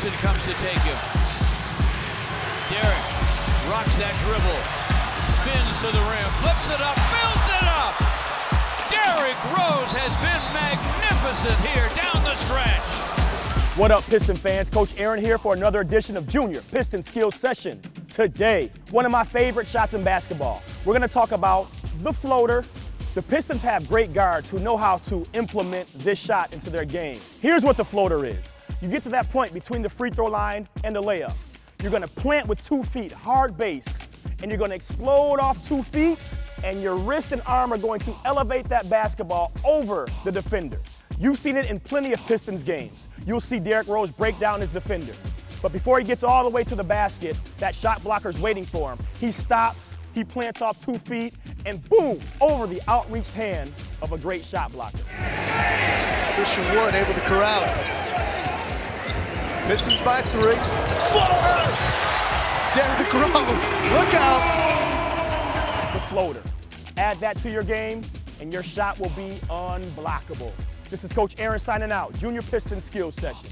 Gibson comes to take him. Derek rocks that dribble, spins to the rim, flips it up, fills it up. Derrick Rose has been magnificent here down the stretch. What up, Piston fans? Coach Aaron here for another edition of Junior Piston Skills Session. Today, one of my favorite shots in basketball. We're gonna talk about the floater. The Pistons have great guards who know how to implement this shot into their game. Here's what the floater is. You get to that point between the free throw line and the layup. You're gonna plant with 2 feet, hard base, and you're gonna explode off 2 feet, and your wrist and arm are going to elevate that basketball over the defender. You've seen it in plenty of Pistons games. You'll see Derrick Rose break down his defender. But before he gets all the way to the basket, that shot blocker's waiting for him. He stops, he plants off 2 feet, and boom, over the outreached hand of a great shot blocker. Christian Wood able to corral it. Pistons by 3. Floater! Derrick Rose, look out! The floater. Add that to your game, and your shot will be unblockable. This is Coach Aaron signing out. Junior Piston Skills Session.